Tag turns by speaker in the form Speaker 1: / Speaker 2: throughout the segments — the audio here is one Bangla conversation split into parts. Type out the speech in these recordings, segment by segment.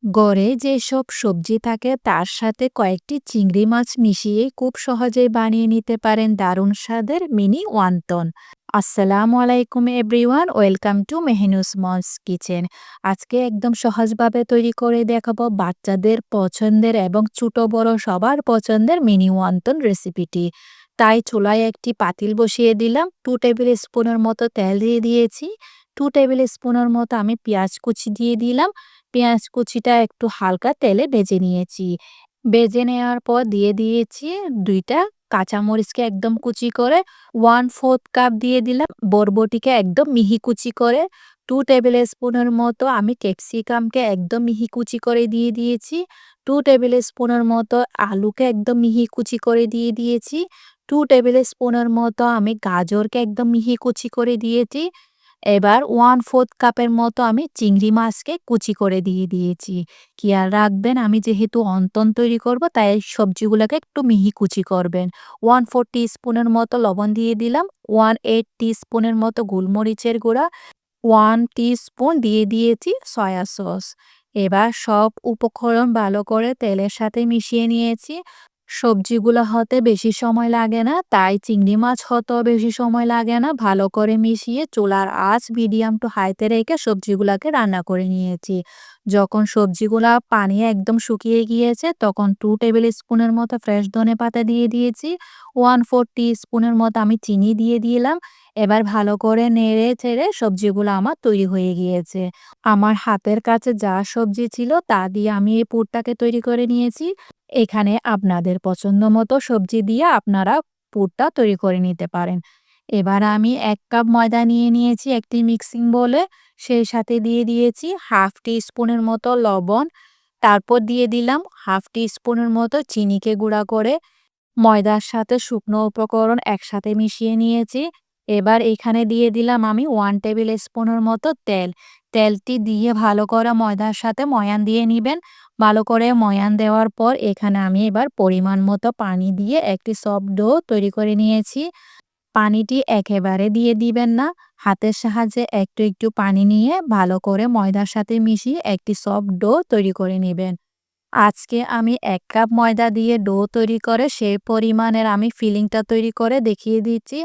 Speaker 1: গড়ে যেসব সবজি থাকে তার সাথে কয়েকটি চিংড়ি মাছ মিশিয়ে খুব সহজেই বানিয়ে নিতে পারেন দারুণ স্বাদের মিনি ওয়ান্টন। আসসালামু আলাইকুম everyone, welcome to Mehnu's mom's kitchen. আজকে একদম সহজভাবে তৈরি করে দেখাবো বাচ্চাদের পছন্দের এবং ছোট বড় সবার পছন্দের মিনি ওয়ান্টন রেসিপিটি। তাই চুলায় একটি পাতিল বসিয়ে দিলাম, 2 টেবিল স্পুনের মতো তেল দিয়ে দিয়েছি। 2 টেবিল স্পুনের মতো আমি পেঁয়াজ কুচি দিয়ে দিলাম। পেঁয়াজ কুচিটা একটু হালকা তেলে ভেজে নিয়েছি। ভেজে নেওয়ার পর দিয়ে দিয়েছি 2টা কাঁচামরিচকে একদম কুচি করে। 1/4 কাপ দিয়ে দিলাম বরবটিকে একদম মিহি কুচি করে। 2 টেবিল স্পুনের মতো আমি ক্যাপসিকামকে একদম মিহি কুচি করে দিয়ে দিয়েছি। 2 টেবিল স্পুনের মতো আলুকে একদম মিহি কুচি করে দিয়ে দিয়েছি। 2 টেবিল স্পুনের মতো আমি গাজরকে একদম মিহি কুচি করে দিয়েছি। এবার 1/4 কাপের মতো আমি চিংড়ি মাছকে কুচি করে দিয়ে দিয়েছি। খেয়াল রাখবেন, আমি যেহেতু অন্তন তৈরি করব তাই সবজিগুলোকে একটু মিহি কুচি করবেন। 1/4 টিস্পুনের মতো লবণ দিয়ে দিলাম। 1/8 টিস্পুনের মতো গোলমরিচের গুঁড়া। 1 টিস্পুন দিয়ে দিয়েছি সয়া সস। এবার সব উপকরণ ভালো করে তেলের সাথে মিশিয়ে নিয়েছি। সবজিগুলো হতে বেশি সময় লাগে না, তাই চিংড়ি মাছ হতেও বেশি সময় লাগে না। ভালো করে মিশিয়ে চুলার আঁচ মিডিয়াম টু হাইতে রেখে সবজিগুলোকে রান্না করে নিয়েছি। যখন সবজিগুলা পানি একদম শুকিয়ে গিয়েছে তখন 2 টেবিল স্পুনের মতো ফ্রেশ ধনেপাতা দিয়ে দিয়েছি। 1/4 টিস্পুনের মতো আমি চিনি দিয়ে দিলাম। এবার ভালো করে নেড়ে চেড়ে সবজিগুলো আমার তৈরি হয়ে গিয়েছে। আমার হাতের কাছে যা সবজি ছিল তা দিয়ে আমি এই পুরটাকে তৈরি করে নিয়েছি। এখানে আপনাদের পছন্দ মতো সবজি দিয়ে আপনারা পুরটা তৈরি করে নিতে পারেন। এবার আমি 1 কাপ ময়দা নিয়ে নিয়েছি একটি মিক্সিং বোলে। সেই সাথে দিয়ে দিয়েছি হাফ টি স্পুনের মতো লবণ। তারপর দিয়ে দিলাম হাফ টি স্পুনের মতো চিনিকে গুঁড়া করে। ময়দার সাথে শুকনো উপকরণ একসাথে মিশিয়ে নিয়েছি। এবার এখানে দিয়ে দিলাম আমি 1 টেবিল স্পুনের মতো তেল। তেলটি দিয়ে ভালো করে ময়দার সাথে ময়ান দিয়ে নিবেন। ভালো করে ময়ান দেওয়ার পর এখানে আমি এবার পরিমাণ মতো পানি দিয়ে একটি সফট ডো তৈরি করে নিয়েছি। পানিটি একেবারে দিয়ে দিবেন না। হাতের সাহায্যে একটু একটু পানি নিয়ে ভালো করে ময়দার সাথে মিশিয়ে একটি সফট ডো তৈরি করে নিবেন। আজকে আমি 1 কাপ ময়দা দিয়ে ডো তৈরি করে সেই পরিমাণের আমি ফিলিংটা তৈরি করে দেখিয়ে দিচ্ছি।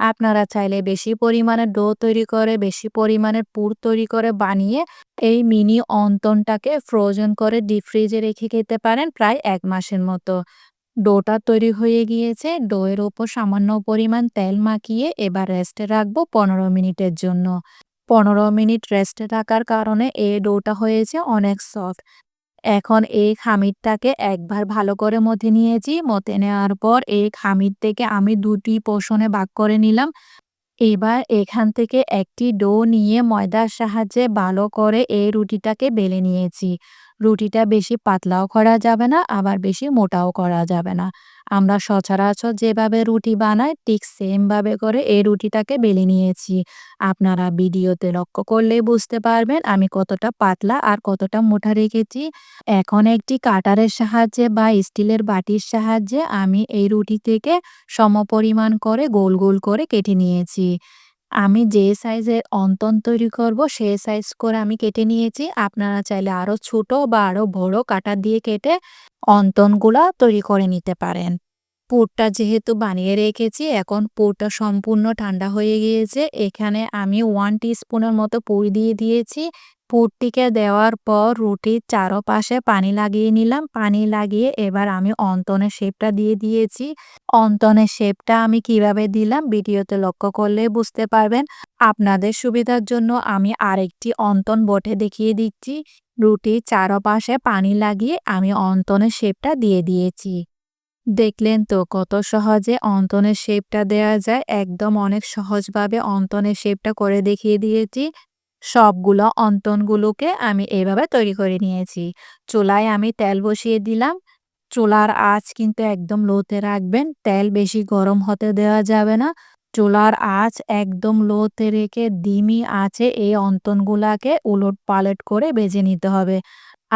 Speaker 1: আপনারা চাইলে বেশি পরিমাণে ডো তৈরি করে বেশি পরিমাণের পুর তৈরি করে বানিয়ে এই মিনি অন্তনটাকে ফ্রোজেন করে ডিপ ফ্রিজে রেখে খেতে পারেন প্রায় 1 মাসের মতো। ডোটা তৈরি হয়ে গিয়েছে। ডোয়ের ওপর সামান্য পরিমাণ তেল মাখিয়ে এবার রেস্টে রাখবো 15 মিনিটের জন্য। 15 মিনিট রেস্টে রাখার কারণে এই ডোটা হয়েছে অনেক সফট। এখন এই খামিরটাকে একবার ভালো করে মথে নিয়েছি। মথে নেওয়ার পর এই খামির থেকে আমি 2টি পোর্শনে ভাগ করে নিলাম। এবার এখান থেকে একটি ডো নিয়ে ময়দার সাহায্যে ভালো করে এই রুটিটাকে বেলে নিয়েছি। রুটিটা বেশি পাতলাও করা যাবে না, আবার বেশি মোটাও করা যাবে না। আমরা সচরাচর যেভাবে রুটি বানাই ঠিক সেম ভাবে করে এই রুটিটাকে বেলে নিয়েছি। আপনারা ভিডিওতে লক্ষ্য করলেই বুঝতে পারবেন আমি কতটা পাতলা আর কতটা মোটা রেখেছি। এখন একটি কাটারের সাহায্যে বা স্টিলের বাটির সাহায্যে আমি এই রুটি থেকে সমপরিমাণ করে গোল গোল করে কেটে নিয়েছি। আমি যে সাইজের অন্তন তৈরি করব সেই সাইজ করে আমি কেটে নিয়েছি। আপনারা চাইলে আরো ছোট বা আরো বড় কাটার দিয়ে কেটে অন্তনগুলা তৈরি করে নিতে পারেন। পুরটা যেহেতু বানিয়ে রেখেছি, এখন পুরটা সম্পূর্ণ ঠান্ডা হয়ে গিয়েছে। এখানে আমি 1 টিস্পুনের মতো পুর দিয়ে দিয়েছি। পুরটিকে দেওয়ার পর রুটির চারপাশে পানি লাগিয়ে নিলাম। পানি লাগিয়ে এবার আমি অন্তনের শেপটা দিয়ে দিয়েছি। অন্তনের শেপটা আমি কিভাবে দিলাম ভিডিওতে লক্ষ্য করলে বুঝতে পারবেন। আপনাদের সুবিধার জন্য আমি আরেকটি অন্তন বটে দেখিয়ে দিচ্ছি। রুটির চারপাশে পানি লাগিয়ে আমি অন্তনের শেপটা দিয়ে দিয়েছি। দেখলেন তো কত সহজে অন্তনের শেপটা দেয়া যায়। একদম অনেক সহজভাবে অন্তনের শেপটা করে দেখিয়ে দিয়েছি। সবগুলো অন্তনগুলোকে আমি এভাবে তৈরি করে নিয়েছি। চুলায় আমি তেল বসিয়ে দিলাম। চুলার আঁচ কিন্তু একদম লোতে রাখবেন। তেল বেশি গরম হতে দেওয়া যাবে না। চুলার আঁচ একদম লোতে রেখে ধিমি আঁচে এই অন্তনগুলাকে উলট-পালট করে ভেজে নিতে হবে।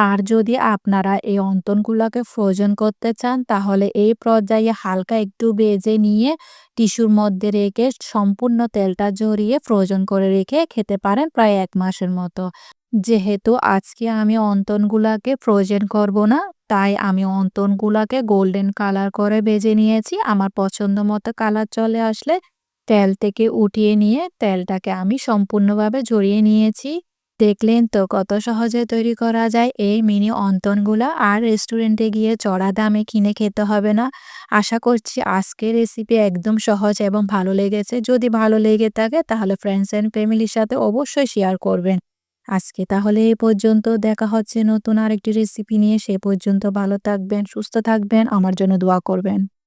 Speaker 1: আর যদি আপনারা এই অন্তনগুলাকে ফ্রোজেন করতে চান তাহলে এই পর্যায়ে হালকা একটু ভেজে নিয়ে টিস্যুর মধ্যে রেখে সম্পূর্ণ তেলটা ঝরিয়ে ফ্রোজেন করে রেখে খেতে পারেন প্রায় 1 মাসের মতো। যেহেতু আজকে আমি অন্তনগুলাকে ফ্রোজেন করব না, তাই আমি অন্তনগুলাকে গোল্ডেন কালার করে ভেজে নিয়েছি। আমার পছন্দ মতো কালার চলে আসলে তেল থেকে উঠিয়ে নিয়ে তেলটাকে আমি সম্পূর্ণভাবে ঝরিয়ে নিয়েছি। দেখলেন তো কত সহজে তৈরি করা যায় এই মিনি অন্তনগুলা, আর রেস্টুরেন্টে গিয়ে চড়া দামে কিনে খেতে হবে না। আশা করছি আজকের রেসিপি একদম সহজ এবং ভালো লেগেছে। যদি ভালো লেগে থাকে তাহলে ফ্রেন্ডস অ্যান্ড ফ্যামিলির সাথে অবশ্যই শেয়ার করবেন। আজকে তাহলে এই পর্যন্ত। দেখা হচ্ছে নতুন আরেকটি রেসিপি নিয়ে। সে পর্যন্ত ভালো থাকবেন, সুস্থ থাকবেন, আমার জন্য দোয়া করবেন।